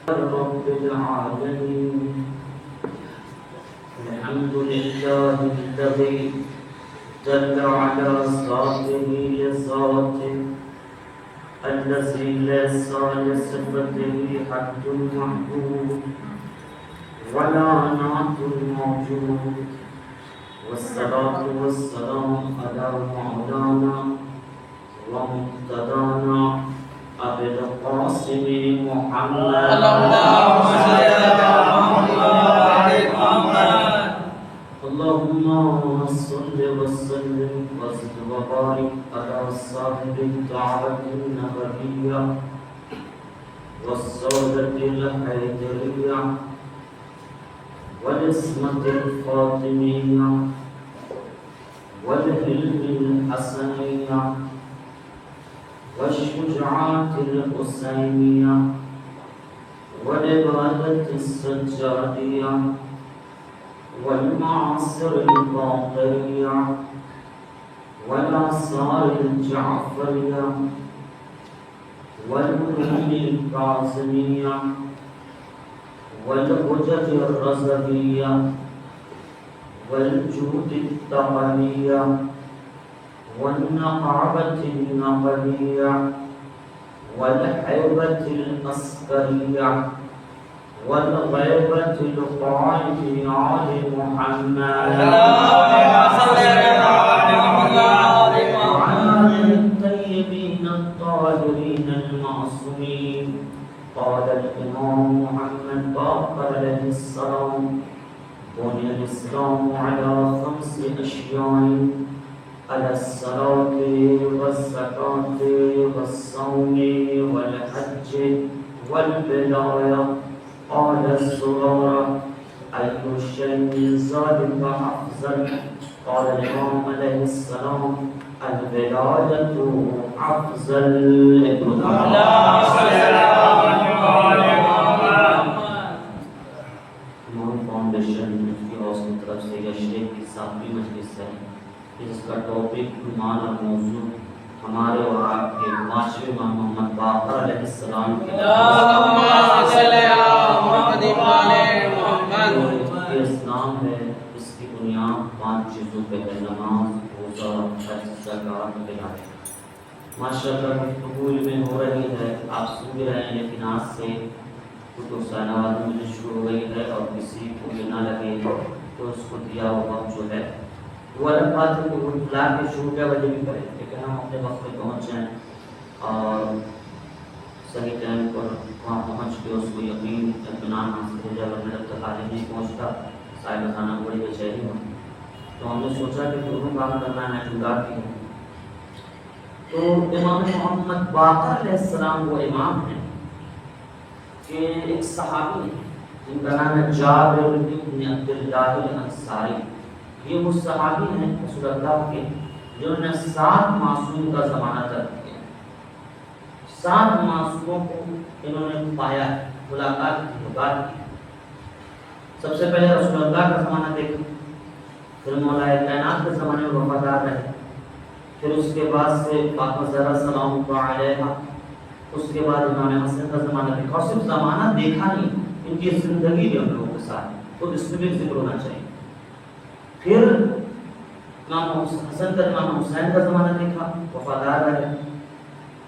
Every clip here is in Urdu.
رب العالمين الحمد لله الذي جل على ذاته لذاته الذي ليس لصفته حد محدود ولا نعت موجود والصلاة والسلام على مولانا ومقتدانا أبي القاسم محمد اللهم صل وسلم وزد وبارك على صاحب الدعوة النبوية والسودة الحيدرية والعصمة الفاطمية والحلم الحسنية والشجاعة الحسينية والعبادة السجادية والمعاصر الباقرية والآثار الجعفرية والعلوم الكاظمية والحجج الرزبية والجود الطبرية والنقعبة النقبية والحيبة الأسكرية والغيبة القائد آل محمد وعلى الطيبين الطاهرين المعصومين. قال الإمام محمد باقر عليه السلام بني الإسلام على 5 أشياء على الصلاة والزكاة والصوم والحج والبلاية. قال الزرارة أي شيء ذلك أفضل؟ قال الإمام عليه السلام البلاية أفضل. فاؤنڈیشن مفتی ہاؤس کی طرف سے یشریف کی 7ویں مجلس ہے جس کا ٹاپک ایمان اور موضوع ہمارے اور آپ کے 5ویں امام محمد باقر علیہ السلام کے اسلام ہے. اس کی بنیاد 5 چیزوں پہ ہے: نماز، روزہ، حج، زکوٰۃ، بلاء. ماشاءاللہ گفتگو میں ہو رہی ہے، آپ سن بھی رہے ہیں، لیکن آج سے کتب سائنوات میں شروع ہو گئی ہے اور کسی کو یہ نہ لگے تو اس کو دیا ہوا وقت جو ہے وہ الگ بات ہے کہ وہ بلا کے شروع کیا وجہ بھی کریں، لیکن ہم اپنے وقت پہ پہنچ جائیں اور صحیح ٹائم پر وہاں پہنچ کے اس کو یقین اطمینان حاصل ہو جائے. اگر میرا تک آگے نہیں پہنچتا صاحب خانہ بڑی بے چینی ہو تو ہم نے سوچا کہ دونوں کام کرنا ہے، جدا کی ہوں. تو امام محمد باقر علیہ السلام وہ امام ہیں کہ ایک صحابی ہیں جن کا نام ہے جابر بن عبداللہ الانصاری. یہ وہ صحابی ہیں رسول اللہ کے جنہوں نے 7 معصوم کا ضمانت کیا. 7 معصوموں کو انہوں نے پایا، ملاقات کی، بات کی. سب سے پہلے رسول اللہ کا زمانہ دیکھا، پھر مولا کائنات کے زمانے میں وفادار رہے، پھر اس کے بعد سے فاطمہ زہرا سلام اللہ علیہا، اس کے بعد امام حسن کا زمانہ دیکھا. اور صرف زمانہ دیکھا نہیں، ان کی زندگی بھی ہم لوگوں کے ساتھ خود اس میں بھی ذکر ہونا چاہیے. پھر امام حسن کا امام حسین کا زمانہ دیکھا، وفادار رہے.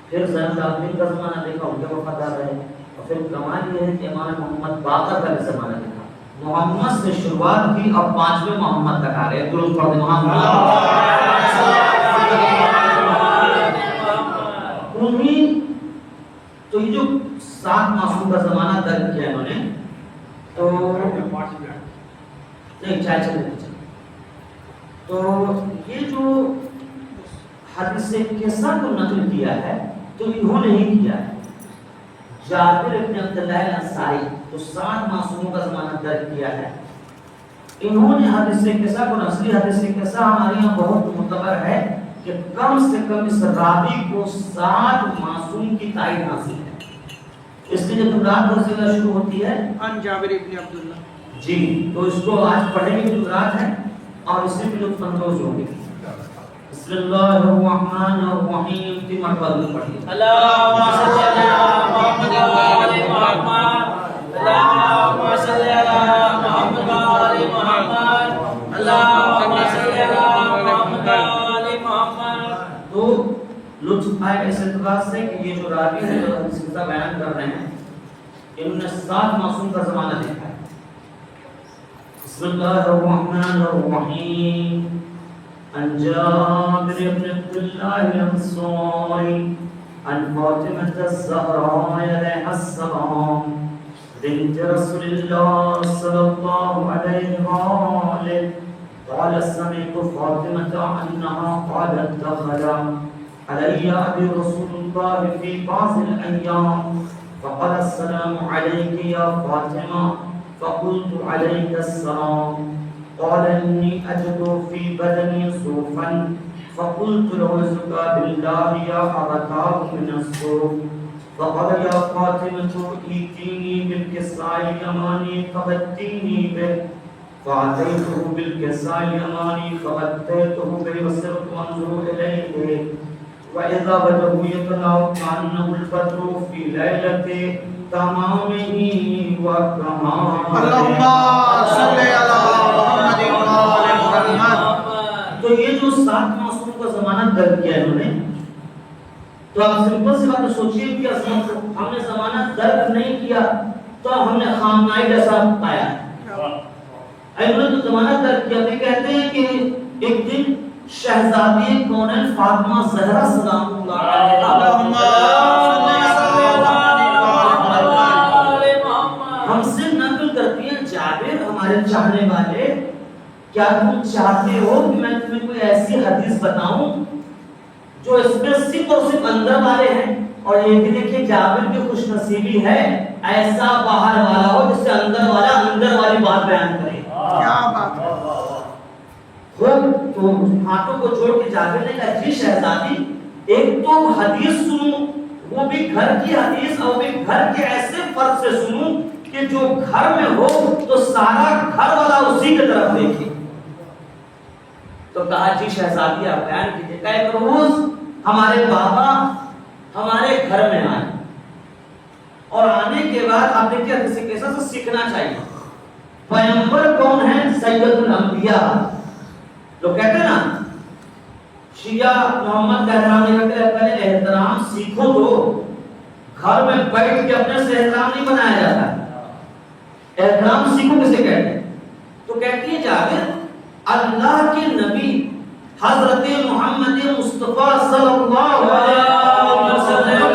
پھر زین العابدین کا زمانہ دیکھا، ان کے وفادار رہے. اور پھر کمال یہ ہے کہ امام محمد باقر کا بھی زمانہ دیکھا. محمد سے شروعات کی اور 5ویں محمد تک آ رہے ہیں. درود پڑھ دیں محمد. تو یہ جو 7 معصوم کا زمانہ درج کیا انہوں نے، تو نہیں تو یہ جو حدیث قصہ کو نقل کیا ہے تو انہوں نے ہی کیا ہے. جابر بن عبداللہ الانصاری تو 7 معصوموں کا زمانہ درج کیا ہے. انہوں نے حدیث قصہ کو، اصلی حدیث قصہ ہمارے یہاں بہت معتبر ہے کہ کم سے کم اس راوی کو 7 معصوم کی تائید حاصل ہے. اس لیے جب جملات بہت زیادہ شروع ہوتی ہے ان جابر ابن عبداللہ جی، تو اس کو آج پڑھیں گے جملات ہیں اور اس سے بھی لطف اندوز ہوں گے. بسم اللہ الرحمن الرحیم کی مرتبہ پڑھیے اللہم صلی علی محمد و آل محمد اللہم صلی علی محمد و آل محمد اللہم صلی علی محمد و آل محمد. تو لطف آئے اس اعتبار سے کہ یہ جو راوی ہے جو سلسلہ بیان کر رہے ہیں انہوں نے 7 معصوم کا زمانہ دیکھا ہے. بسم اللہ الرحمن الرحیم. عن جابر بن عبد الله الأنصاري عن فاطمة الزهراء عليها السلام بنت رسول الله صلى الله عليه وآله قال سمعت فاطمة أنها قالت دخل علي أبي رسول الله في بعض الأيام فقال السلام عليك يا فاطمة فقلت عليك السلام قال إني أجد في بدني صوفا فقلت أعوذك بالله يا أبتاه من الصوف فقال يا فاطمة ائتيني بالكساء اليماني فغطيني به فأتيته بالكساء اليماني فغطيته به وصرت أنظر إليه وإذا وجهه يطلع كأنه البدر في ليلة تمامه وكماله. اللهم صل على محمد وآل محمد. تو یہ جو 7 معصوم کا زمانہ درد کیا انہوں نے، تو آپ سمپل سی بات سوچیے کہ ہم نے زمانہ درد نہیں کیا تو ہم نے خامنائی جیسا پایا. انہوں نے تو زمانہ درد کیا. تو کہتے ہیں کہ ایک دن شہزادی کونین فاطمہ زہرا سلام اللہ علیہا ہم سے نقل کرتی ہیں جابر ہمارے چاہنے والے کیا تم چاہتے ہو کہ میں تمہیں کوئی ایسی حدیث بتاؤں جو اس میں صرف اور صرف اندر والے ہیں. اور یہ بھی دیکھیں جابر کی خوش نصیبی ہے ایسا باہر والا ہو جس سے اندر والا اندر والی بات بیان کرے. کیا بات ہے. خود تو ہاتھوں کو چھوڑ کے جابر نے کہا جی شہزادی ایک تو حدیث سنوں وہ بھی گھر کی حدیث اور بھی گھر کے ایسے فرض سے سنوں کہ جو گھر میں ہو تو سارا گھر والا اسی کی طرف دیکھے. تو کہا جی شہزادی آپ بیان کیجیے. کہ ایک روز ہمارے بابا ہمارے گھر میں آئے اور آنے کے بعد آپ دیکھیے کسی کیسا سے سیکھنا چاہیے. پیغمبر کون ہے؟ سید الانبیاء. لوگ کہتے ہیں نا شیعہ محمد کا احترام نہیں کرتے. پہلے احترام سیکھو تو گھر میں بیٹھ کے اپنے سے احترام نہیں بنایا جاتا. احترام سیکھو کسے کہتے ہیں؟ تو کہتی ہے جابر اللہ کے نبی حضرت محمد مصطفیٰ صلی اللہ علیہ وسلم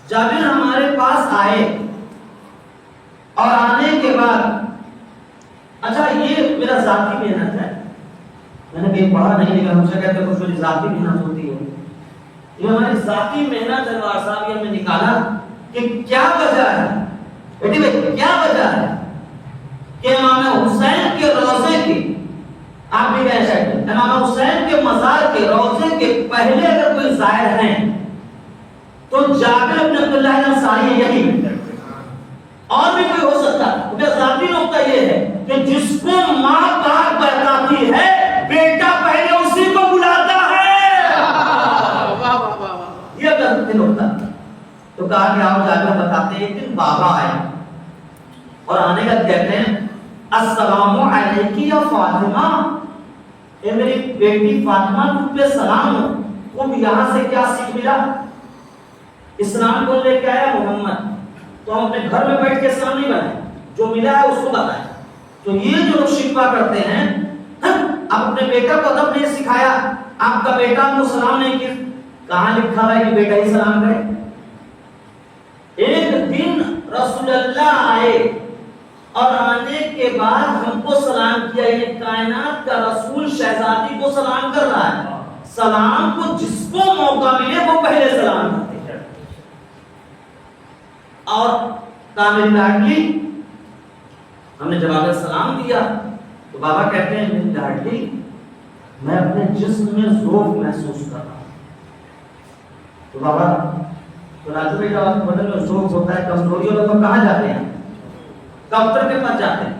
جابر ہمارے پاس آئے اور آنے کے بعد اچھا یہ میرا ذاتی محنت ہے. میں نے کہیں پڑھا نہیں لیکن ہم سے کہتے ہیں کچھ میری ذاتی محنت ہوتی ہے. یہ ہماری ذاتی محنت ہے. انوار صاحب یہ ہمیں نکالا کہ کیا وجہ ہے بیٹی بھائی کیا وجہ ہے کہ امام حسین کے روضے کی آپ بھی کہہ سکتے ہیں امام حسین کے مزار کے روضے کے پہلے اگر کوئی زائر ہیں تو جابر بن عبداللہ الانصاری یہی اور بھی کوئی ہو سکتا. میرا ذاتی نقطہ یہ ہے کہ جس کو ماں باپ بتاتی ہے بیٹا پہلے اسی کو بلاتا ہے. یہ ذاتی نقطہ. تو کہا کہ آپ جابر بتاتے ہیں ایک دن بابا آئے اور آنے کا کہتے ہیں السلام علیکی یا فاطمہ اے میری بیٹی فاطمہ تم پہ سلام ہو. تم یہاں سے کیا سیکھ ملا؟ اسلام کو لے کے آیا محمد تو ہم اپنے گھر میں بیٹھ کے اسلام نہیں بنائے جو ملا ہے اس کو بتائیں. تو یہ جو لوگ شکوہ کرتے ہیں آپ اپنے بیٹا کو ادب نہیں سکھایا آپ کا بیٹا ہم کو سلام نہیں کیا. کہاں لکھا ہے کہ بیٹا ہی سلام کرے؟ ایک دن رسول اللہ آئے اور آنے کے بعد ہم کو سلام کیا. یہ کائنات کا رسول شہزادی کو سلام کر رہا ہے. سلام کو جس کو موقع ملے وہ پہلے سلام کرتے ہیں. اور کامل لاڈلی ہم نے جب آگے سلام دیا تو بابا کہتے ہیں میری لاڈلی میں اپنے جسم میں ذوق محسوس کر رہا ہوں. تو بابا تو راجو بھائی جب آپ کو بدن میں ذوق ہوتا ہے کمزوری ہوتا ہے تو کہاں جاتے ہیں؟ ڈاکٹر کے پاس جاتے ہیں.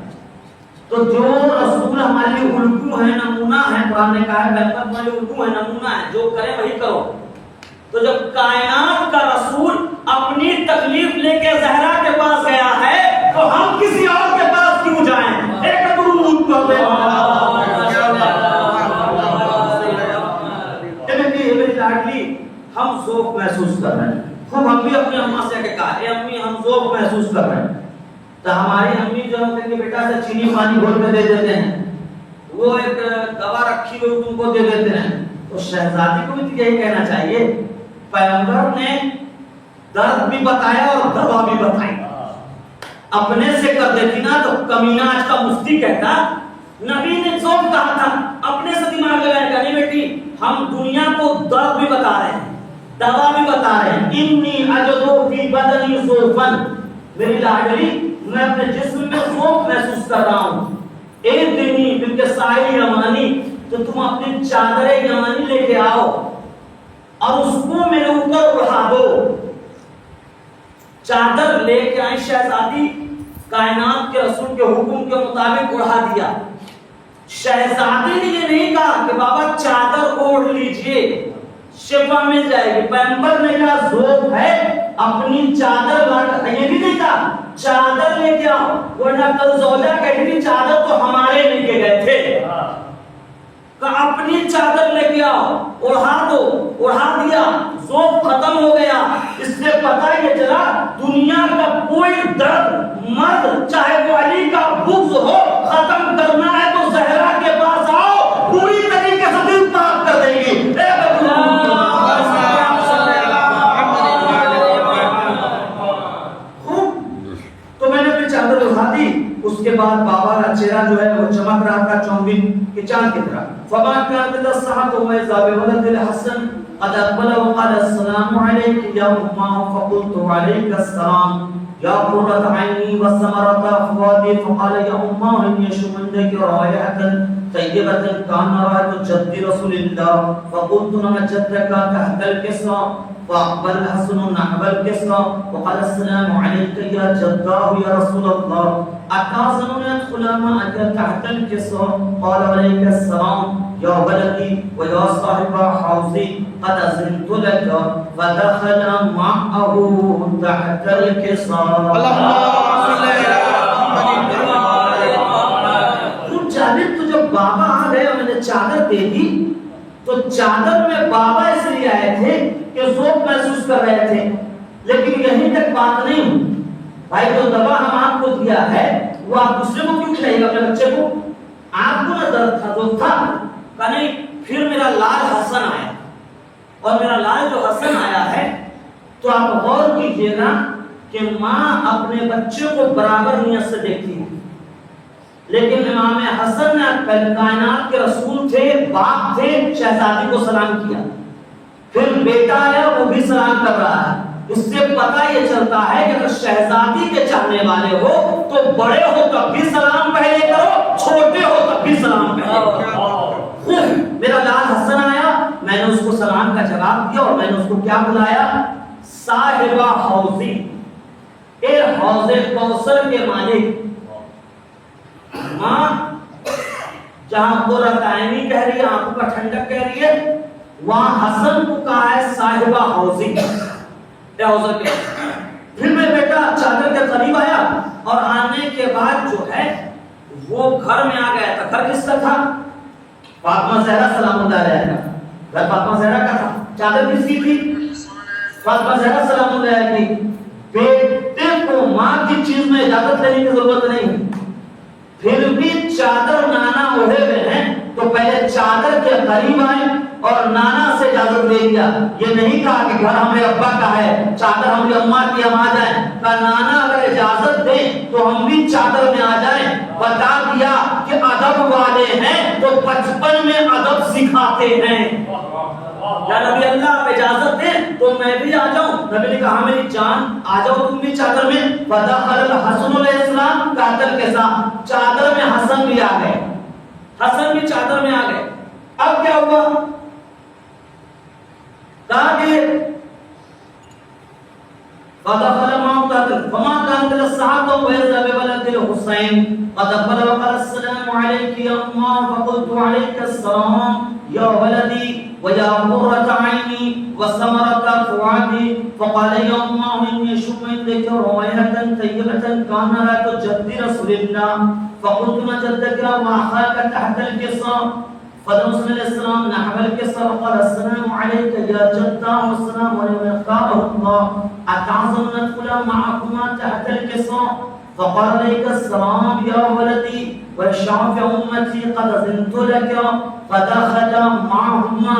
تو جو رسول ہمارے لیے الگو ہے، نمونہ ہے، قرآن نے کہا ہے پیغمبر ہمارے لیے الگو ہے، نمونہ ہے، جو کرے وہی کرو. تو جب کائنات کا رسول اپنی تکلیف لے کے زہرا کے پاس گیا ہے تو ہم کسی اور کے پاس کیوں جائیں؟ ایک درود پڑھو. میری لاڈلی ہم ذوق محسوس کر رہے ہیں. خوب ہم بھی اپنی اماں سے کہا اے امی ہم ذوق محسوس کر رہے ہیں. تو ہماری امی جو ہے کہ بیٹا سے چینی پانی گھول کے دے دیتے ہیں، وہ ایک دوا رکھی ہوئی تم کو دے دیتے ہیں. تو شہزادی کو بھی یہی کہنا چاہیے، پیغمبر نے درد بھی بتایا اور دوا بھی بتائی. اپنے سے کر دیتی نا تو کمینہ آج کا مفتی کہتا نبی نے ذوق کہا تھا، اپنے سے دماغ لگایا کہ نہیں بیٹی ہم دنیا کو درد بھی بتا رہے ہیں، دوا بھی بتا رہے ہیں. انی اجدو فی بدنی ذوفن، میری لاڈلی میں اپنے جسم میں ذوق محسوس کر رہا ہوں. ایک دنی بلکہ سائل یمانی، تو تم اپنی چادر یمانی لے کے آؤ اور اس کو میرے اوپر اڑا دو. چادر لے کے آئی شہزادی، کائنات کے رسول کے حکم کے مطابق اڑا دیا. شہزادی نے یہ نہیں کہا کہ بابا چادر اوڑھ لیجئے شفا مل جائے گی. پیغمبر نے کہا ذوق ہے اپنی چادر لا، یہ بھی نہیں کہا چادر لے کے آؤ، ورنہ کل زوجہ کہتی تھی چادر تو ہمارے لے کے گئے تھے. کہ اپنی چادر لے کے آؤ، اڑا دو. اڑا دیا، ذوق ختم ہو گیا. اس سے پتہ یہ چلا دنیا کا کوئی درد مرد چاہے وہ علی کا بغض ہو ختم کرنا ہے تو زہرا کے پاس آؤ، پوری طریقے سے دل پاک کر دے گی. تو میں نے اپنی چادر اٹھا دی. اس کے بعد بابا کا چہرہ جو ہے وہ چمک رہا تھا چوبین کے چاند کی طرح. فما كانت الصحة وإذا بولد الحسن قد أقبل وقال السلام عليك يا أمه فقلت عليك السلام يا قرة عيني وثمرة فؤادي. فقال يا أمه إني أشم عندك رائحة طيبة كان رائحة جد رسول الله. فقلت نعم جدك تحت الكسرى. فأقبل الحسن نحو الكسرى وقال السلام عليك يا جداه يا رسول الله أتحسن يدخل معك تحت الكسرى. قال عليك السلام يا ولدي ويا صاحب حوزي قد أذنت لك. فدخل معه تحت الكسرى. جابر تو جب بابا آ گئے اور میں نے چادر دے دی تو چادر میں بابا اس لیے آئے تھے کہ ذوق محسوس کر رہے تھے. لیکن یہیں تک بات نہیں ہوئی. بھائی جو دوا ہم آپ کو دیا ہے وہ آپ دوسرے کو کیوں کھلائیں گے اپنے بچے کو؟ آپ کو نہ درد تھا جو تھا کہ نہیں. پھر میرا لال حسن آیا اور میرا لال جو حسن آیا ہے تو آپ غور کیجئے گا کہ ماں اپنے بچے کو برابر نیت سے دیکھتی ہے. لیکن امام حسن نے کائنات کے رسول تھے، باپ تھے، شہزادی کو سلام کیا. پھر بیٹا آیا وہ بھی سلام کر رہا ہے. اس سے پتہ یہ چلتا ہے کہ اگر شہزادی کے چاہنے والے ہو تو بڑے ہو تب بھی سلام پہلے کرو، چھوٹے ہو تب بھی سلام پہلے کرو. میرا لال حسن آیا، میں نے اس کو سلام کا جواب دیا اور میں نے اس کو کیا بلایا؟ صاحبہ حوضی، اے حوض کوثر کے مالک. ماں جہاں قرۃ عینی کہہ رہی ہے، آنکھوں کا ٹھنڈک کہہ رہی ہے، وہاں حسن کو کہا ہے صاحبہ حوضی. پھر میں بیٹا چادر کے قریب آیا اور آنے کے بعد جو ہے وہ گھر میں آ گیا تھا. گھر کس کا تھا؟ فاطمہ زہرا سلام اللہ علیہا کا. گھر فاطمہ زہرا کا تھا. چادر کس کی تھی؟ فاطمہ زہرا سلام اللہ علیہا کی. بیٹے کو ماں کی چیز میں اجازت لینے کی ضرورت نہیں. پھر بھی چادر نانا اوڑھے ہوئے ہیں تو پہلے چادر کے قریب آئے اور نانا سے اجازت لے لیا. یہ نہیں کہا کہ گھر ہمیں ابا کا ہے، چادر ہمیں اماں کی ہم آ جائیں. کہا نانا اگر اجازت دیں تو ہم بھی چادر میں آ جائیں. بتا دیا کہ ادب والے ہیں تو بچپن میں ادب سکھاتے ہیں. یا نبی اللہ آپ اجازت دیں تو میں بھی آ جاؤں. نبی نے کہا میری جان آ جاؤ تم بھی چادر میں. فدخل الحسن علیہ السلام چادر کے ساتھ. چادر میں حسن بھی آ گئے، حسن بھی چادر میں آ گئے. اب کیا ہوا؟ کہا کہ فدخل معه تحت فما كانت الصحابه ويذهب بولد الحسين الحسين قد أقبل وقال السلام عليك يا أمه فقلت عليك السلام يا ولدي ويا قرة عيني وثمرة فؤادي فقال يا أمه إني أشم عندك رائحة طيبة كأنها كجد رسول الله فقلت ما جدك وأخاك تحت الكساء فدرس الإسلام نحو الكساء وقال السلام عليك يا جدة والسلام عليك قاله الله أتعظم ندخل معكما تحت الكساء فقال عليك السلام يا ولدي والشعب أمتي قد أذنت لك فدخل معهما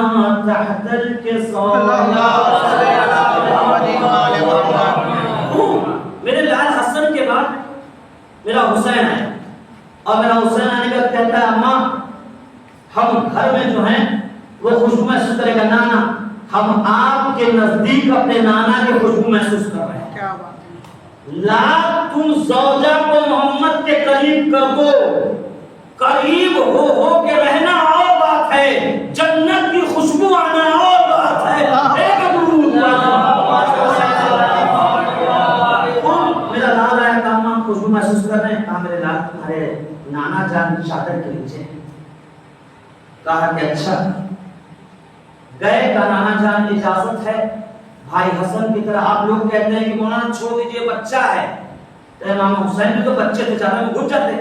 تحت الكساء. میرے لال حسن کے بعد میرا حسین ہے اور میرا حسین آنے کا کہتا ہے اماں ہم گھر میں جو ہیں وہ خوشبو محسوس کرے گا. نانا ہم آپ کے نزدیک اپنے نانا کی خوشبو محسوس کر رہے ہیں. لا تم زوجہ کو محمد کے قریب کر دو. قریب ہو کے رہنا اور بات ہے, جنت کی خوشبو آنا اور بات ہے. میرا لال آیا کام ہم خوشبو محسوس کر رہے ہیں. کہا میرے لال تمہارے نانا جان کی چادر کے نیچے. کہا کہ اچھا. گئے کا نانا جان اجازت ہے بھائی حسن کی طرح. آپ لوگ کہتے ہیں کہ مولانا چھوڑ دیجئے بچہ ہے, تو امام حسین بھی تو بچے تھے, چادر میں گھس جاتے.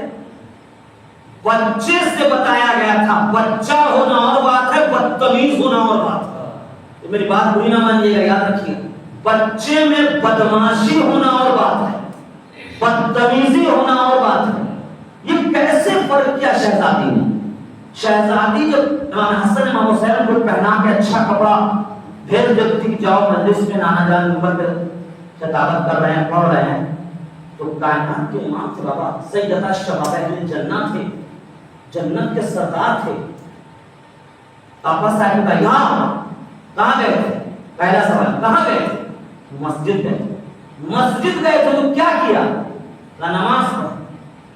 بچے سے بتایا گیا تھا بچہ ہونا اور بات ہے, بدتمیز ہونا اور بات ہے. میری بات بری نہ مانیے گا, یاد رکھیے. بچے میں بدماشی ہونا اور بات ہے, بدتمیزی ہونا اور بات ہے. یہ کیسے فرق کیا شہزادی نے. شہزادی جب امام حسن امام حسین کو پہنا کے اچھا کپڑا پھر جب تھی جاؤ مجلس میں نانا جان اوپر پہ خطابت کر رہے ہیں, پڑھ رہے ہیں, تو کائنات کے امام تھے بابا, سیدہ شباب اہل جنہ تھے, جنت کے سردار تھے. آپا صاحب کا یہاں کہاں گئے تھے؟ پہلا سوال کہاں گئے تھے؟ مسجد گئے. مسجد گئے تھے تو کیا کیا؟ کا نماز پڑھا.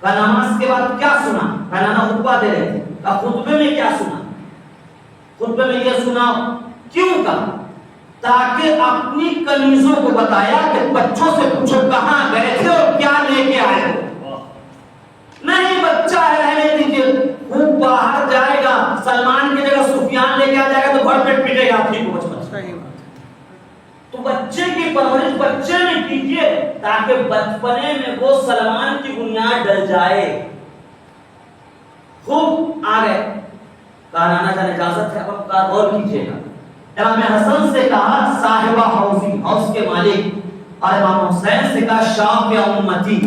کا نماز کے بعد کیا سنا؟ پہلا خطبہ دے رہے تھے. کا خطبے میں کیا سنا؟ خطبے میں یہ سنا. کیوں کہا؟ تاکہ اپنی کنیزوں کو بتایا کہ بچوں سے پوچھو کہاں گئے تھے اور کیا لے کے آئے ہو. نہیں بچہ ہے رہنے دیجیے, وہ باہر جائے گا سلمان کی جگہ سفیان لے کے آ جائے گا تو بھر پیٹ پیٹے گا آپ ہی کو. تو بچے کی پرورش بچے میں کیجیے تاکہ بچپنے میں وہ سلمان کی بنیاد ڈل جائے. خوب آ گئے. کہا نانا جان اجازت ہے, اب آپ کا غور کیجیے گا. امام حسن سے کہا صاحبہ حوضی, حوض کے مالک, اور امام حسین سے کہا شافع امتی,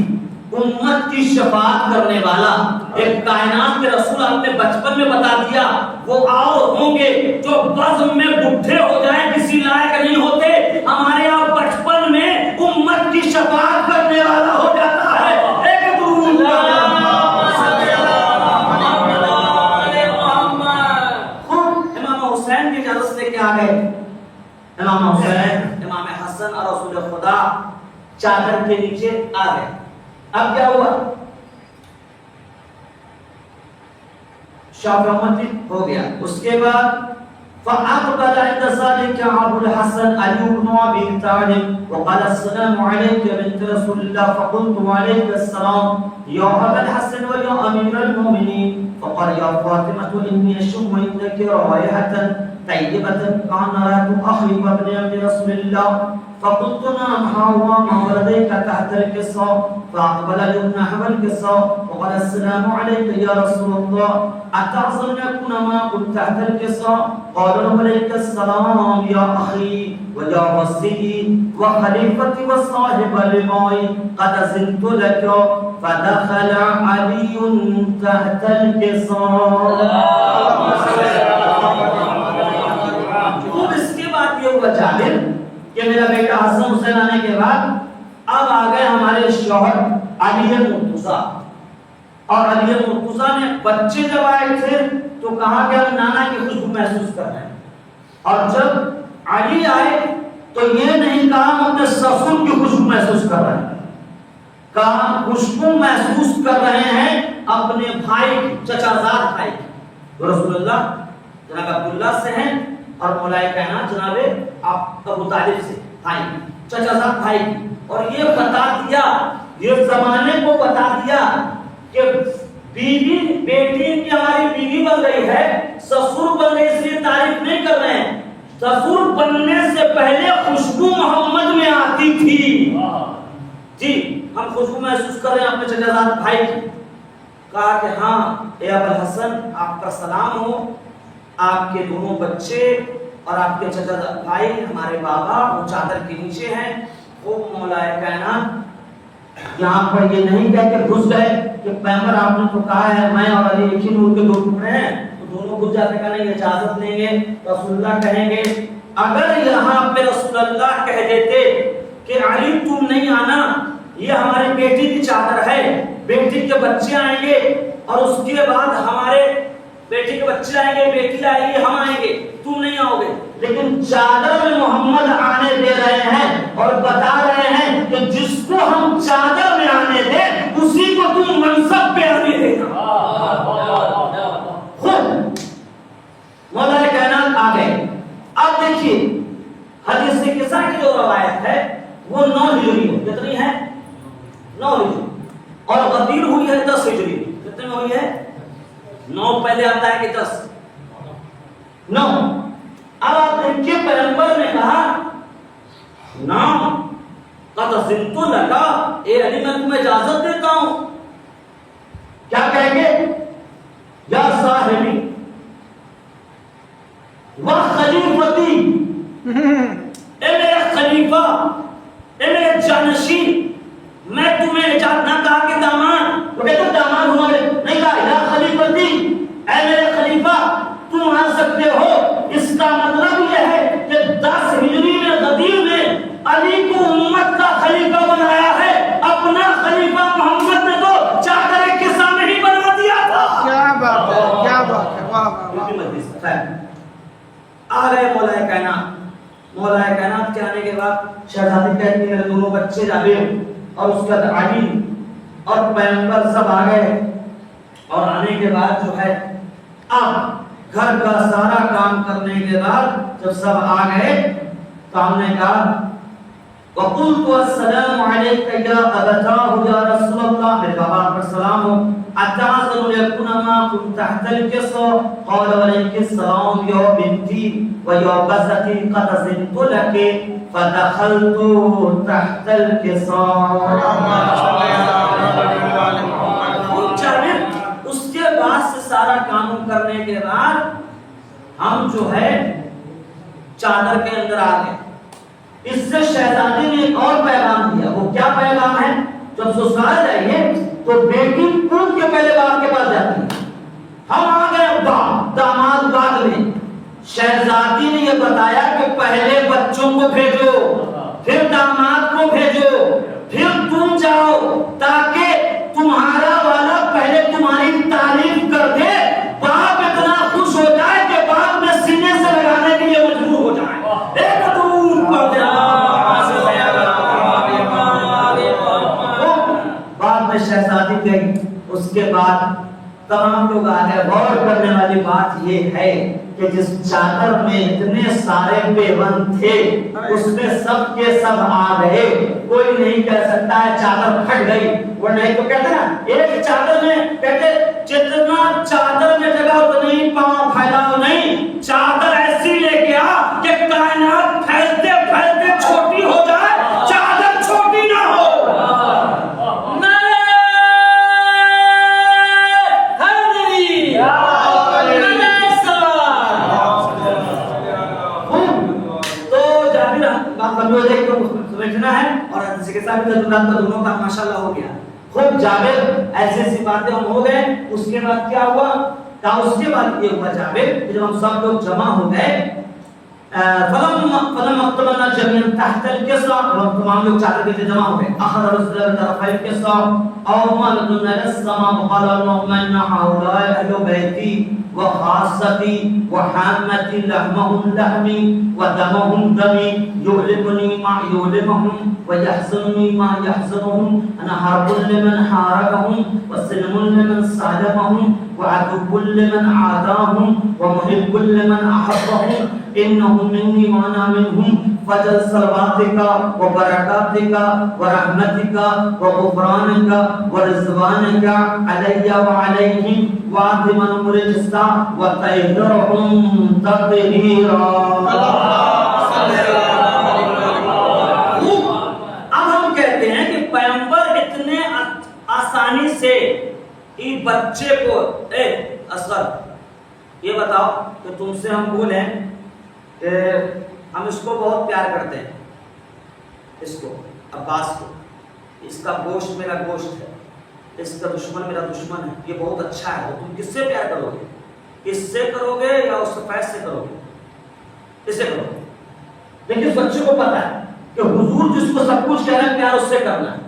امت کی شفاعت کرنے والا. ایک کائنات کے رسول آپ نے بچپن میں بتا دیا وہ اور ہوں گے جو بزم میں بڈھے ہو جائیں کسی لائق نہیں ہوتے. ہمارے یہاں بچپن میں امت کی شفاعت کرنے والا ہو جاتا ہے. ایک درود امام حسین کی اجازت سے کیا گئے. امام حسین امام حسن اور رسول خدا چادر کے نیچے آ گئے. اب کیا ہوا؟ شافع امتی ہو گیا. اس کے بعد فأقبل عند ذلك أبو الحسن علي بن أبي طالب وقال السلام عليك يا بنت رسول الله فقلت وعليك السلام يا أبا الحسن ويا أمير المؤمنين. فقال يا فاطمة إني أشم عندك رائحة طيبة كأنها تؤخي وابن عم رسول الله. فقلت نعم ها هو ما ولديك تحت الكساء. فأقبل نحو الكساء وقال السلام عليك يا رسول الله أتعظم يكون ما قلت تحت الكساء. قال عليك السلام يا أخي ويا وصي وخليفتي وصاحب لماي قد أذنت لك. فدخل علي تحت الكساء. خوب. اس کے بعد یہ ہوا جابر کہ میرا بیٹا حسن حسین آنے کے بعد اب آ گئے ہمارے شوہر علی مرتضیٰ. اور علی مرتضیٰ نے بچے جب آئے تھے تو کہا کہ ہم نانا کی خوشبو محسوس کر رہے ہیں. اور جب علی آئے تو یہ نہیں کہا ہم اپنے سسر کی خوشبو محسوس کر رہے ہیں, کہا خوشبو محسوس کر رہے ہیں اپنے بھائی کی, چچا زاد بھائی کی. تو رسول اللہ جناب عبداللہ سے ہیں اور مولا کائنات جناب ابو طالب سے بھائی, چچا زاد بھائی کی. اور یہ بتا دیا, یہ زمانے کو بتا دیا کہ بیوی بیٹی کی ہماری بیوی بن گئی ہے، سسر بن گئی، اس لیے تعریف نہیں کر رہے ہیں. سسر بننے سے پہلے خوشبو محمد میں آتی تھی. جی ہم خوشبو محسوس کر رہے ہیں اپنے چچا زاد بھائی کی. کہا کہ ہاں اے ابوالحسن آپ پر سلام ہو، آپ کے دونوں بچے اور آپ کے چچا زاد بھائی ہمارے بابا وہ چادر کے نیچے ہیں. وہ مولا کائنات یہاں پر یہ نہیں کہہ کے گھس گئے کہ پیغمبر آپ نے تو کہا ہے میں اور علی ایک ہی نور کے دو ٹکڑے ہیں، تو دونوں گھس جاتے کہ نہیں اجازت دیں گے. رسول اللہ کہیں گے اگر یہاں پہ رسول اللہ کہہ دیتے کہ علی تم نہیں آنا، یہ ہماری بیٹی کی چادر ہے، بیٹی کے بچے آئیں گے اور اس کے بعد ہمارے بیٹی کے بچے آئیں گے، بیٹی آئے گی، ہم آئیں گے، تم نہیں آؤ گے. لیکن چادر میں محمد آنے دے رہے ہیں اور بتا رہے ہیں کہ جس کو ہم چادر میں آنے دیں اسی کو تم منصب پہ آنے دینا. خود مولا کائنات آ گئے. اب دیکھیے حدیث قصہ کی جو روایت ہے وہ 9 ہجری ہے. کتنی ہے؟ 9 ہجری. اور غدیر ہوئی ہے 10 ہجری. کتنے میں ہوئی ہے؟ 9 پہلے آتا ہے کہ 10؟ 9. اب آپ دیکھیے پیغمبر نے کہا نام قد زنت لگا، اے علی میں تمہیں اجازت دیتا ہوں. کیا کہیں گے؟ یا صاحبی و خلیفتی، اے میرے خلیفہ، اے میرے جانشین، میں تمہیں اجازت نہ کہا کہ داماد، وہ کہتے داماد ہمارے نہیں کہا یا خلیفتی، اے میرے خلیفہ تم آ سکتے ہو. اس کا مطلب یہ ہے کہ 10 ہجری میں غدیر میں علی کو امت کا خلیفہ بنایا ہے. اپنا خلیفہ محمد نے تو چادر کے سامنے ہی بنا دیا تھا. کیا بات ہے، کیا بات ہے، واہ واہ واہ. آ گئے مولا کائنات. مولا کائنات کے آنے کے بعد شہزادی کہتی ہے میرے دونوں بچے جابر اور اس کے بعد علی اور پیغمبر سب آ گئے. اور آنے کے بعد جو ہے اب گھر کا سارا کام کرنے کے بعد جب سب آ گئے تو ہم نے کہا وقلت السلام علیک یا ابتاه یا رسول اللہ، میرے بابا پر سلام ہو. اتعذر یکن ما كنت تحت القصر قال وعلیک السلام یا بنتی و یا بزتی قد زنت لك فدخلت تحت القصر. اس کے بعد سے سارا کام کرنے کے بعد ہم جو ہے چادر کے اندر آ گئے. اس سے شہزادی نے ایک اور پیغام دیا. وہ کیا پیغام ہے؟ جب سسرال جائیے تو بیٹی خود کے پہلے باپ کے پاس جاتی ہے. ہم آ گئے داماد بعد میں. شہزادی نے یہ بتایا کہ پہلے بچوں کو بھیجو، پھر داماد کو بھیجو، پھر تم جاؤ تاکہ تمہارا والا پہلے تمہاری تعریف کر دے، باپ اتنا خوش ہو جائے کہ بعد میں سینے سے لگانے کے لیے مجبور ہو جائے. ایک دور پر بعد میں شہزادی گئی. اس کے بعد تمام لوگ آ گئے. غور کرنے والی بات یہ ہے کہ جس چادر میں اتنے سارے پیوند تھے اس میں سب کے سب آ گئے. کوئی نہیں کہہ سکتا ہے چادر پھٹ گئی. وہ نہیں تو کہتے نا ایک چادر میں کہتے جتنا چادر میں جگہ اتنی پاؤں پھیلاؤ نہیں. چادر ایسی لے کے آ کہ کائنات پھیلتے پھیلتے چھوٹی ہو جائے، چادر چھوٹی نہ ہو. سمجھنا ہے اور حدیث کے ساتھ دونوں کا ماشاءاللہ ہو گیا. خوب جابر ایسی ایسی باتیں ہم ہو گئے. اس کے بعد کیا ہوا؟ اس کے بعد یہ ہوا جابر جب ہم سب لوگ جمع ہو گئے فلم اقتلنا جميعا تحت القصة، تمام لوگ چادر کے جمع ہو گئے. اخذ رسول الله طرف القصة او ما لدن السماء وقال اللهم ان هؤلاء اهل بيتي وخاصتي وحامتي لحمهم لحمي ودمهم دمي يؤلمني ما يؤلمهم ويحزنني ما يحزنهم. انا حرب لمن حاربهم وسلم لمن صادمهم وعدو لمن عاداهم ومحب لمن احبهم. انهم مني وانا منهم فجل صلواتك وبركاتك ورحمتك وغفرانك ورضوانك علي وعليهم وعظم الرجس وطهرهم تطهيرا. اب ہم کہتے ہیں کہ پیغمبر اتنے آسانی سے ایک بچے کو اے اصغر یہ بتاؤ کہ تم سے ہم بولیں کہ ہم اس کو بہت پیار کرتے ہیں، اس کو عباس کو، اس کا گوشت میرا گوشت ہے، اس کا دشمن میرا دشمن ہے، یہ بہت اچھا ہے، تم کس سے پیار کرو گے؟ اس سے کرو گے یا اس فیض سے کرو گے؟ اس سے کرو گے. لیکن اس بچے کو پتا ہے کہ حضور جس کو سب کچھ کہہ رہے ہیں پیار اس سے کرنا ہے.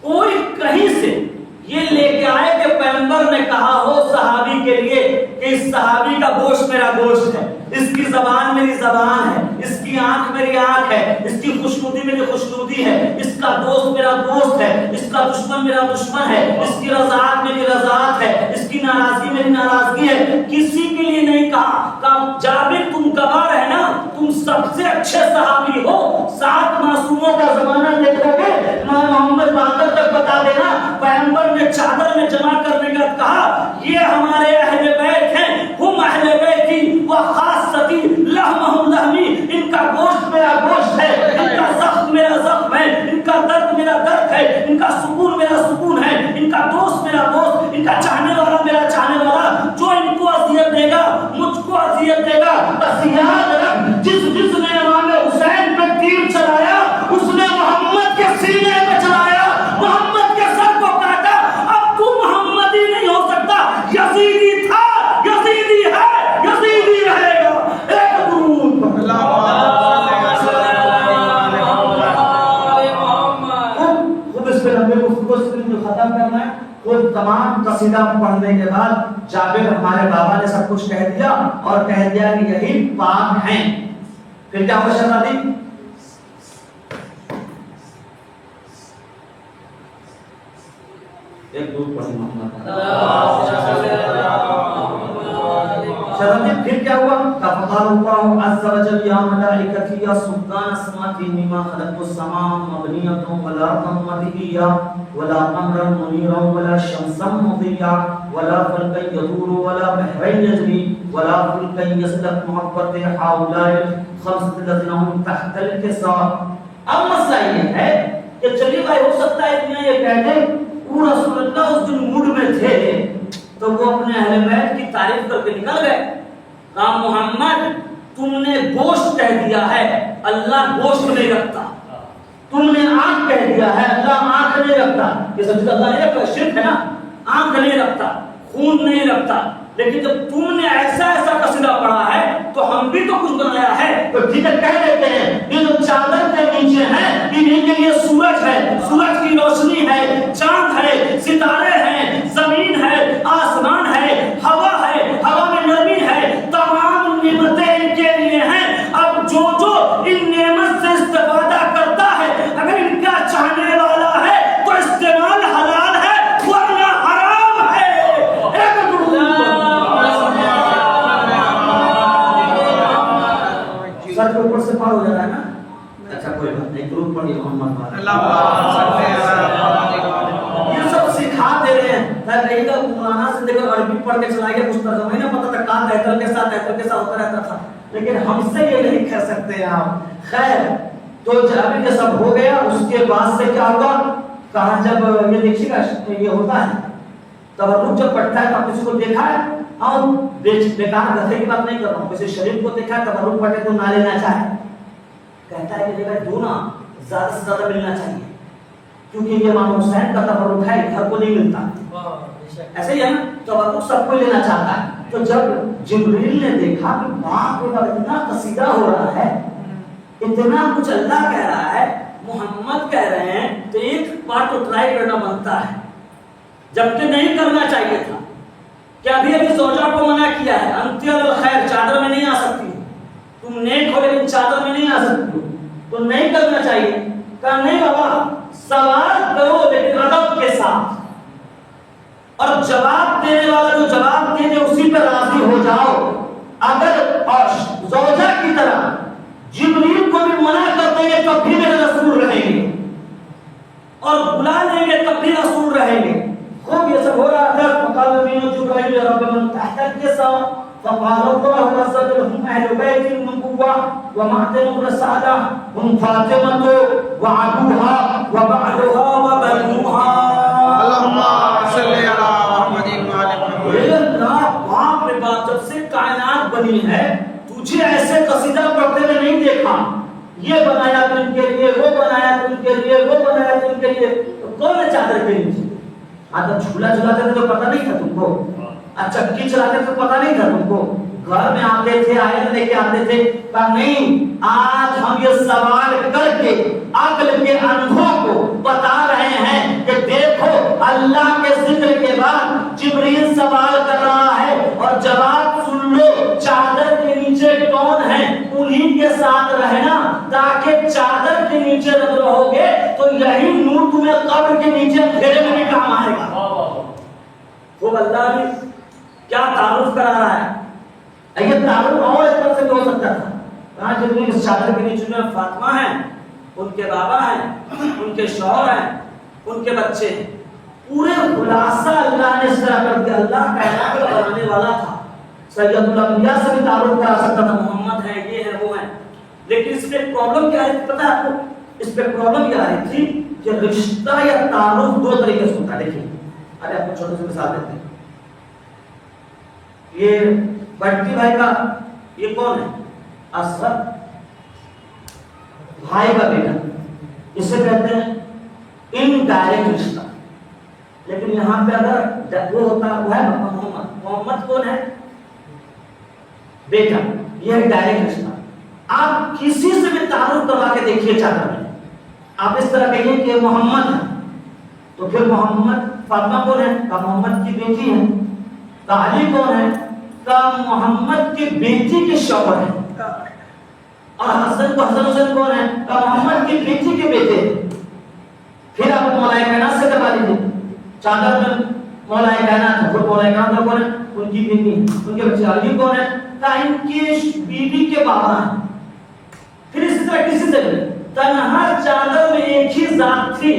کوئی کہیں سے یہ لے کے آئے کہ پیغمبر نے کہا ہو صحابی کے لیے کہ اس صحابی کا گوشت میرا گوشت ہے، اس کی زبان میری زبان ہے، اس کی آنکھ میری آنکھ ہے، اس کی خوشنودی میری خوشنودی ہے، اس کا دوست میرا دوست ہے، اس کا دشمن میرا دشمن ہے، اس کی رضاعت میری رضاعت ہے، اس کی ناراضگی میری ناراضگی ہے. کسی کے لیے نہیں کہا کہ جابر تم گواہ ہے نا، تم سب سے اچھے صحابی ہو، 7 معصوموں کا زمانہ دیکھو گے، محمد باقر تک بتا دینا پیغمبر نے چادر میں جمع کرنے کا کہا یہ ہمارے اہل بیت ہیں، ہم اہل بیتی و خاصتی لحمہم لحمی، ان کا گوشت میرا گوشت ہے، ان کا زخم میرا زخم ہے، ان کا درد میرا درد ہے، ان کا سکون میرا سکون ہے، ان کا دوست میرا دوست، ان کا چاہنے والا میرا چاہنے والا. جو ان کو اذیت دے گا مجھ کو اذیت دے گا. بس یاد رکھ جس نے امام حسین پہ تیر چلایا اس نے محمد کے سینے پہ چلایا، محمد کے سر کو کاٹا. اب تو محمدی نہیں ہو سکتا، یزیدی تھا، یزیدی ہے، یزیدی رہے گا. ایک درود خود اس پہ لمبے گفتگو جو ختم کرنا ہے. خود تمام قصیدہ پڑھنے کے بعد جابر ہمارے بابا نے سب کچھ کہہ دیا اور کہہ دیا کہ یہی پاک ہیں. پھر کیا ہوا شہزادی؟ ایک دودھ پڑھی محمد شہزادی. پھر کیا ہوا؟ فقال اللہ عز وجل یا ملائکتی یا سلطان السماوات مما خلقت السماء مبنیۃ والارض مطیہ ولا قمرا منیرا ولا شمسا مضیہ ولا فلکا یدور ولا بحر یجری ولا فلکا یسلک محبت هؤلاء خمسة الذین هم تحت الکساء. اب مسئلہ یہ ہے کہ چلیے بھائی ہو سکتا ہے اتنا یہ کہہ دیں وہ رسول اللہ اس دن موڈ میں تھے تو وہ اپنے اہل بیت کی تعریف کر کے نکل گئے. کہا محمد تم نے گوشت کہہ دیا ہے، اللہ گوشت نہیں رکھتا. تم نے آنکھ کہہ دیا ہے، اللہ آنکھ نہیں رکھتا. یہ سب چیز اللہ نے رکھا، شرک ہے نا. آنکھ نہیں رکھتا، خون نہیں رکھتا. لیکن جب تم نے ایسا ایسا قصیدہ پڑھا ہے تو ہم بھی تو کچھ بنایا ہے. تو ٹھیک ہے کہہ دیتے ہیں یہ جو چادر کے نیچے ہیں انہیں کے لیے سورج ہے، سورج کی روشنی ہے، چاند ہے، ستارے ہیں، زمین ہے، آسمان ہے، ہوا ہے، ہوا میں نرمی ہے، تمام نعمتیں ان کے لیے ہیں. اب جو جو ان نعمت سے استفادہ کرتا ہے اگر ان کا چاہنے والا ہے تو استعمال حلال ہے ورنہ حرام ہے. ایک سر کے اوپر سے پار ہو جاتا ہے نا. اچھا کوئی بات نہیں، درود پڑھیے محمد یہ سب سکھا دے رہے ہیں. کہیں کا مولانا سے دیکھو عربی پڑھ کے چلا گیا کچھ ترجمہ ہی نہ پتہ تھا کہاں تحتر کے ساتھ ہوتا رہتا تھا. لیکن ہم سے یہ نہیں کہہ سکتے آپ. خیر تو جب یہ سب ہو گیا اس کے بعد سے کیا ہوگا؟ کہاں جب یہ دیکھیے گا یہ ہوتا ہے تبرک جب پڑتا ہے تو آپ کسی کو دیکھا ہے اور بیکار گدھے کی بات نہیں کر رہا ہوں، کسی شریف کو دیکھا ہے تبرک پڑھے تو نہ لینا چاہے، کہتا ہے کہ جگہ دو نا زیادہ سے زیادہ ملنا چاہیے کیونکہ یہ امام حسین کا تبرک ہے گھر کو نہیں ملتا. ایسے ہی ہے نا، تبرک سب کو لینا چاہتا ہے. تو جب جبریل نے دیکھا کہ باپ کا اتنا قصیدہ ہو رہا ہے، اتنا کچھ اللہ کہہ رہا ہے، محمد کہہ رہے ہیں، تو ایک بار تو ٹرائی کرنا بنتا ہے جبکہ نہیں کرنا چاہیے تھا. کہ ابھی زوجہ کو منع کیا ہے انتی الخیر چادر میں نہیں آ سکتی، تم نیک ہو لیکن چادر میں نہیں آ سکتی ہو تو نہیں کرنا چاہیے. کہا نہیں بابا سوال کرو لیکن ادب کے ساتھ، اور جواب دینے والا جو جواب دے دے اسی پہ راضی ہو جاؤ. اگر زوجہ کی طرح جبریل کو بھی منع کر تب بھی میرے رسول رہیں گے، اور بلا لیں گے تب بھی رسول رہیں گے۔ خوب یہ سب ہو رہا تھا۔ فقال نبی جبرائیل یا رب من تحت الكساء فقال الله عز وجل هم اهل بيت النبوة ومعدن الرسالة هم فاطمة وعبوها وبعلها وبنوها اللهم صل على محمد وعلى محمد۔ اے اللہ باپ رے باپ، جب سے کائنات بنی ہے تجھے ایسے قصیدہ پڑھتے ہوئے نہیں دیکھا، یہ بنایا تو ان کے لیے، وہ بنایا تو ان کے لیے، وہ بنایا تو ان کے لیے۔ کون ہے چادر کے نیچے؟ جب جھولا جھلاتے تھے تو پتہ نہیں تھا تم کو، چکی چلاتے تو پتہ نہیں تھا تم کو، گھر میں آتے تھے، آیت لے کے آتے تھے، کہا نہیں، آج ہم یہ سوال کر کے عقل کے اندھوں کو بتا رہے ہیں کہ دیکھو اللہ کے ذکر کے بعد جبریل سوال کر رہا ہے اور جواب سن لو، چادر کے نیچے کون ہے انہی کے ساتھ رہنا، تاکہ چادر کے نیچے جب رہو گے تو یہی نور تمہیں قبر کے نیچے اندھیرے میں بھی کام آئے گا۔ وہ اللہ بھی کیا تعارف کرا رہا ہے، یہ تعارف اور اس طرح سے بھی ہو سکتا تھا۔ کہاں جبریل اس چادر کے نیچے میں فاطمہ ہیں، ان کے بابا ہیں، ان کے شوہر ہیں، ان کے بچے ہیں، پورے خلاصہ اللہ نے اس طرح کر دیا۔ اللہ کائنات کا بنانے والا تھا، سید الانبیاء سے بھی تعارف کرا سکتا تھا، محمد ہے، یہ ہے، وہ ہے، لیکن اس پہ پرابلم کیا ہے پتہ ہے آپ کو؟ اس پہ پرابلم یہ آ رہی تھی کہ رشتہ یا تعارف دو طریقے سے ہوتا ہے۔ دیکھیے ارے آپ کو چھوٹے سے مثال دیتے ہیں، یہ بڑتی بھائی کا یہ کون ہے؟ اصغر بھائی کا بیٹا، اسے کہتے ہیں انڈائریکٹ رشتہ۔ لیکن یہاں پہ اگر وہ ہوتا وہ ہے محمد، محمد کون ہے؟ بیٹا، یہ ہے ڈائریکٹ رشتہ۔ آپ کسی سے بھی تعارف کروا کے دیکھیے چادر میں، آپ اس طرح کہیے کہ محمد ہے، تو پھر محمد فاطمہ کون ہے؟ کہ محمد کی بیٹی ہے۔ کہ علی کون ہے؟ کہ محمد کی بیٹی کے شوہر ہے۔ اور حسن کو حسن حسین کون ہے؟ کہ محمد کی بیٹی کے بیٹے ہیں۔ پھر آپ مولا کائنات سے کروا لیجیے، چادر میں مولا کائنات ہے، مولا کائنات کون ہے؟ ان کی بیٹی، ان کے بچے۔ علی کون ہے؟ کہ ان کی بیوی کے بابا ہیں۔ پھر اسی طرح کسی سے بھی تنہا چادر میں ایک ہی ذات تھی،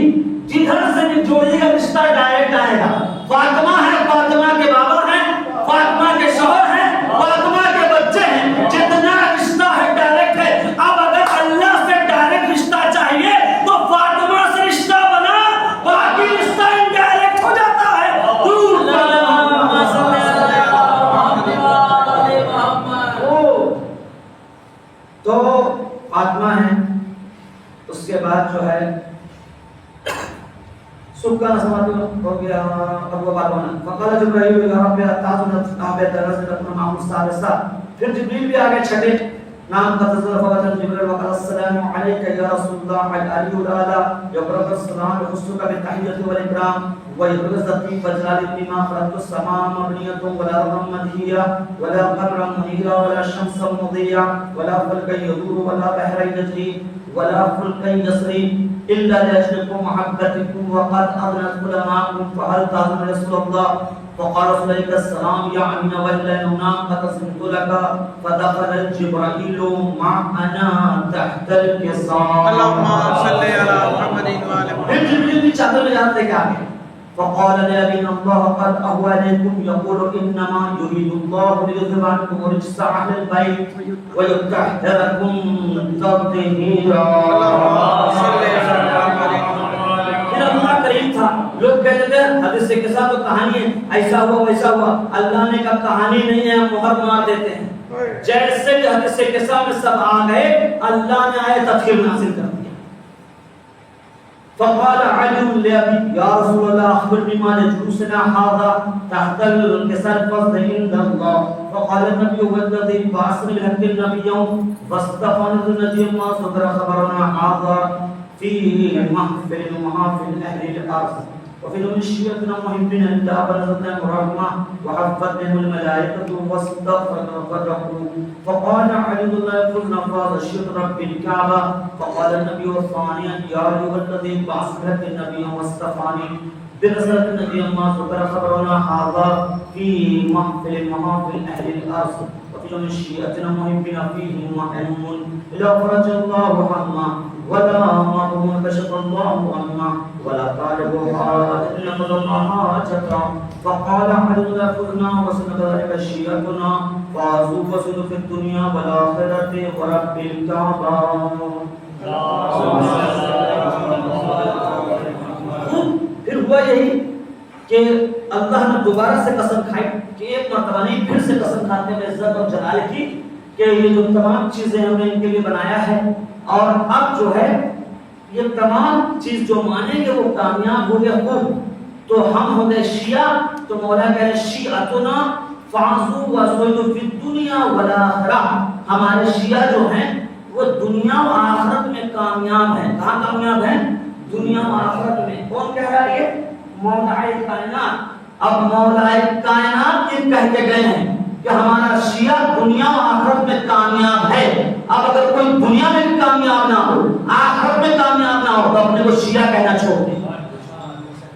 جدھر سے بھی جوڑیے گا رشتہ ڈائریکٹ آئے گا۔ فاطمہ ہے، فاطمہ کے بابا ہیں، فاطمہ کے شوہر ہیں، فاطمہ کے بچے ہیں، جتنا رشتہ ہے ڈائریکٹ ہے۔ اب اگر اللہ سے ڈائریکٹ رشتہ چاہیے تو فاطمہ سے رشتہ بنا، باقی رشتہ انڈائریکٹ ہو جاتا ہے۔ تو فاطمہ ہے، اس کے بعد جو ہے سکا نسمات ہو گیا ابو بارون۔ فقال جبرائیل یا رب تعظم ابے درس رقم معهم الثالثہ۔ پھر جبریل بھی آگے چھٹے نام کا تذکرہ فقط جبرائیل وقال السلام علیک یا رسول اللہ علی الاعلی یقرب السلام حسنک بالتحیۃ والاکرام ویبرزتی فجلال بما خلقت السماء مبنیۃ ولا رم مدھیہ ولا قمر منیرا ولا شمس مضیہ ولا فلک یدور ولا بحر یجری ولا فلک یسری الا لاجلكم محبتكم وقد اذنت علماءكم فهل تعلم رسول الله؟ فقال رسول الله السلام يا امين ولا ننام فتصمت لك فدخل جبرائيل معنا تحت الكساء اللهم صل على محمد وعلى محمد۔ پھر جبرائیل بھی چادر لے جاتے کیا ہے؟ فقال لأبي الله قد أهوى عليكم يقول إنما يريد الله ليذهب عنكم رجس أهل البيت ويطهركم تطهيرا۔ پھر اللہ کریم تھا، لوگ کہتے تھے حدیث کے ساتھ تو کہانی ہے، ایسا ہوا ویسا ہوا۔ اللہ نے کہا کہانی نہیں ہے، مہر مار دیتے ہیں۔ جیسے کہ حدیث کے ساتھ میں سب آ گئے، اللہ نے آئے تطہیر نازل کر دیا۔ فقال علي لأبي يا رسول الله أخبرني ما لجلوسنا هذا تحت الكساء الفضل عند الله؟ فقال النبي هو الذي بعثني بالحق النبي واصطفاني النبي ما صدر خبرنا هذا في محفل محافل أهل الأرض وفي المشيئة محبين إلا بلغنا مرحمة وحفتهم الملائكة واستغفروا فقال علي الله قلنا فاض الشيخ رب الكعبة فقال النبي الثاني يا أيها الذي بعثك النبي واصطفاني برسالة النبي ما صدر خبرنا هذا في محفل محافل أهل الأرض وفي المشيئة محبين فيهم وحنون إلى فرج الله عما ولا مأمون كشف الله عنا ولا طالب حاجة يقضى حاجة فقال أحدنا كنا وسنذلك شيعتنا فازوا وسنوا في الدنيا والآخرة ورب الكعبة. پھر ہوا یہی کہ اللہ نے دوبارہ سے قسم کھائی کہ ایک مرتبہ نہیں پھر سے قسم کھاتے ہیں عزت اور جلال کی کہ یہ جو تمام چیزیں ہم نے ان کے لیے بنایا ہے اور اب جو ہے یہ تمام چیز جو مانیں گے وہ کامیاب ہو گئے خوب. تو ہم ہو گئے شیعہ تو مولا کہہ رہے شیعتنا فعزو وسعدوا فی الدنیا والآخرہ. ہمارے شیعہ جو ہیں وہ دنیا و آخرت میں کامیاب ہیں. کہاں کامیاب ہیں؟ دنیا و آخرت میں. کون کہہ رہا ہے یہ؟ مولا کائنات. اب مولا کائنات یہ کہہ کے گئے ہیں کہ ہمارا شیعہ دنیا و آخرت میں کامیاب ہے. اب اگر کوئی دنیا میں بھی کامیاب نہ ہو آخرت میں کامیاب نہ ہو تو اپنے کو شیعہ کہنا چھوڑ دیں.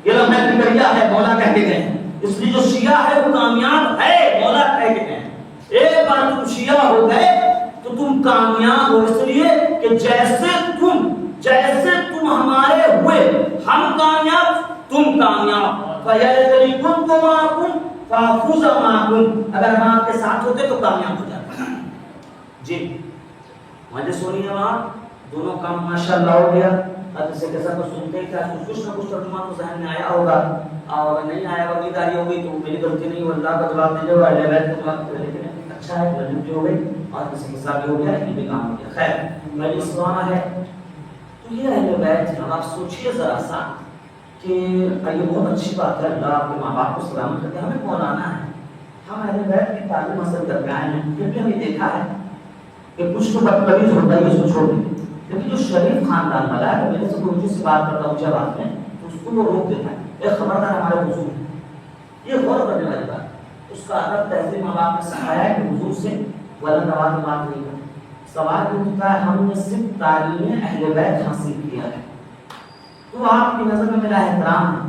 یہ لمحہ فکریہ ہے مولا کہہ کے گئے ہیں. اس لیے جو شیعہ ہے وہ کامیاب ہے مولا کہہ کے گئے ہیں. ایک بار تم شیعہ ہو گئے تو تم کامیاب ہو اس لیے کہ جیسے تم ہمارے ہوئے ہم کامیاب تم کامیاب. فَيَلْتَلِكُمْ تُمَاكُمْ فَافُوزَ مَاكُمْ. اگر ہم آپ کے ساتھ ہوتے تو کامیاب ہو جاتے. جی مجھے سونی ہے وہاں دونوں کام ماشاءاللہ ہو گیا. اب اسے کیسا کو سنتے ہیں کیا کچھ نہ کچھ ترجمہ تو ذہن میں آیا ہوگا اور نہیں آیا ہوگا نیداری ہو گئی تو میری غلطی نہیں ہو اللہ کا جواب دے جو اہل بیت کا جواب دے. لیکن اچھا ہے غلطی جو ہو گئی اور کسی کے ساتھ ہو گیا یہ بھی کام ہو گیا. خیر میری سوانا ہے تو یہ اہل بیت اب آپ سوچئے ذرا سا کہ یہ بہت اچھی بات ہے اللہ آپ کے ماں باپ کو سلام کرتے ہمیں مولانا ہے ہم اہل بیت کی تعلیم حاصل کر کے آئے ہیں. پھر بھی ہمیں دیکھا ہے کہ کچھ تو بدتمیز ہوتا ہے اس کو چھوڑ دیں. لیکن جو شریف خاندان والا ہے میرے سے کوئی سے بات کرتا ہوں بات میں تو اس کو وہ روک دیتا ہے. ایک خبردار ہمارے حضور ہے یہ غور کرنے والی بات. اس کا ادب تہذیب ماں باپ نے سکھایا ہے کہ حضور سے بلند آواز میں بات نہیں کریں. سوال یہ ہوتا ہے ہم نے صرف تعلیم اہل بیت حاصل کیا ہے تو آپ کی نظر میں میرا احترام ہے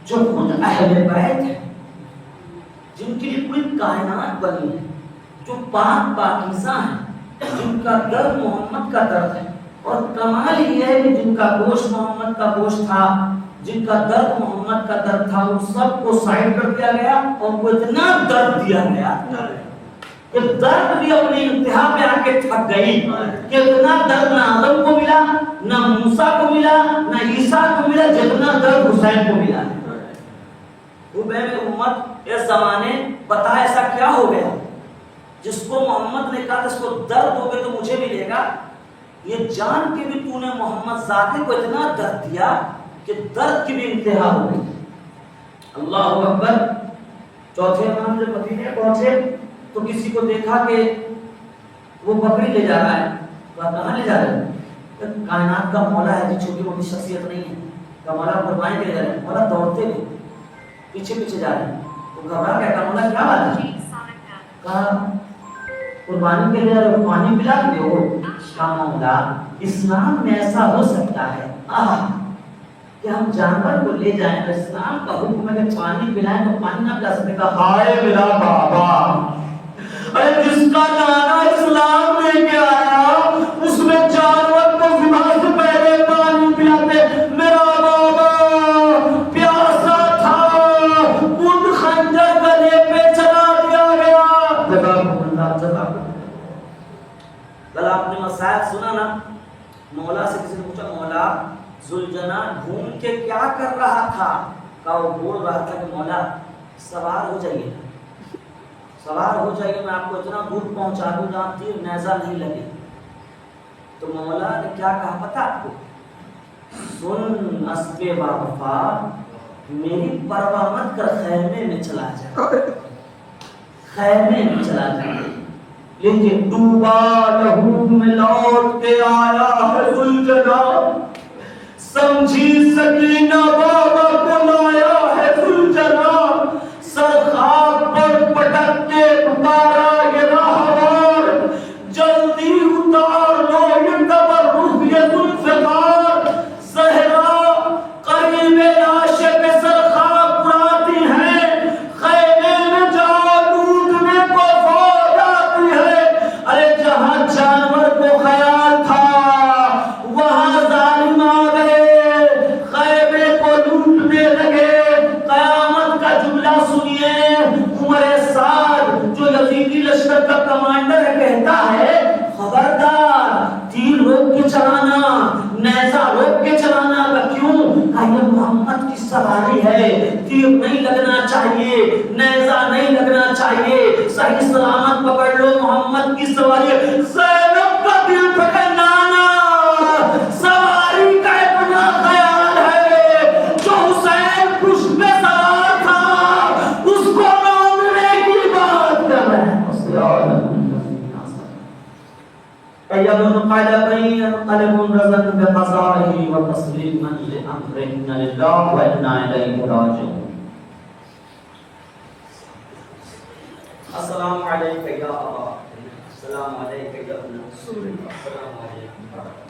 جو خود اہل بیت ہے جن کے لیے پوری کائنات بنی ہے جو پاک پاکیزہ ہیں جن کا درد محمد کا درد ہے. اور کمال یہ ہے کہ جن کا گوشت محمد کا گوشت تھا جن کا درد محمد کا درد تھا ان سب کو سائڈ کر دیا گیا اور کو اتنا درد دیا گیا کہ درد بھی اپنی انتہا پہ آ کے تھک گئی کہ اتنا درد نہ آدم کو ملا نہ موسیٰ کو ملا نہ عیسیٰ کو ملا جتنا درد حسین کو ملا. حبیب امت اس زمانے بتا ایسا کیا ہو گیا جس کو محمد نے کہا اس کو درد ہوگا تو مجھے ملے گا. یہ جان کے بھی تو نے محمد ذاتی کو اتنا درد دیا کہ درد کی بھی انتہا ہو گئی. اللہ اکبر. چوتھے امام جب مدینے پہنچے تو کسی کو دیکھا کہ وہ بکری لے جا رہا ہے تو آپ کہاں لے جا رہے ہیں؟ کائنات کا مولا ہے جو چھوٹی موٹی شخصیت نہیں ہے کہ مولا قربانی کے لے جا رہے ہیں. مولا دوڑتے ہوئے پیچھے پیچھے جا رہے ہیں تو گھبرا گیا کہ مولا کیا بات ہے؟ کہا قربانی کے لیے قربانی پلا دے ہو. کہا مولا اسلام میں ایسا ہو سکتا ہے کہ ہم جانور کو لے جائیں تو اسلام کا حکم ہے کہ پانی پلائیں تو پانی نہ پلا سکے. کہا ہائے میرا بابا ارے جس کا نانا اسلام لے کے آیا اس میں جانور کو ذبح سے پہلے پانی پلاتے. میرا بابا پیاسا تھا خود خنجر گلے پہ چلا دیا گیا. کل آپ نے مسائل سنا نا مولا سے کسی نے پوچھا مولا ذوالجنا گھوم کے کیا کر رہا تھا؟ کہا وہ بول رہا تھا کہ مولا سوار ہو جائیے میں آپ کو اتنا دور پہنچا دوں جہاں تیر نیزہ نہیں لگے. تو مولا نے کیا کہا پتہ آپ کو؟ سن اسب وفا میری پرواہ مت کر خیمے میں چلا جا. لیکن ڈوبا لہو میں لوٹ کے آیا ہے ذوالجنا سمجھی سکینہ بابا کو لایا ہے ذوالجنا سر خاک پر پٹک کے پکارا یہ راہوار جلدی اتار لو یہ تبرک یہ ذوالفقار. زہرا قریب لاش پہ سر خاک اڑاتی ہیں خیمے میں جا لوٹنے کو فوج آتی ہے. ارے جہاں جانور کو خیال تھا چاہیے، نیزہ نہیں لگنا چاہیے، صحیح سلامت پکڑ لو محمد کی سواری۔ زینب کا دل پھٹے، نانا سواری کا اتنا خیال ہے، جو حسین پشت پہ سوار تھا اس کو روکنے کی بات کر رہے ہیں۔ قلب رزق بقضائه وتسليما لأمره إنا لله وإنا إليه راجعون۔ السلام علیکم یا ابا، السلام علیکم یا ابن رسول اللہ، السلام علیکم۔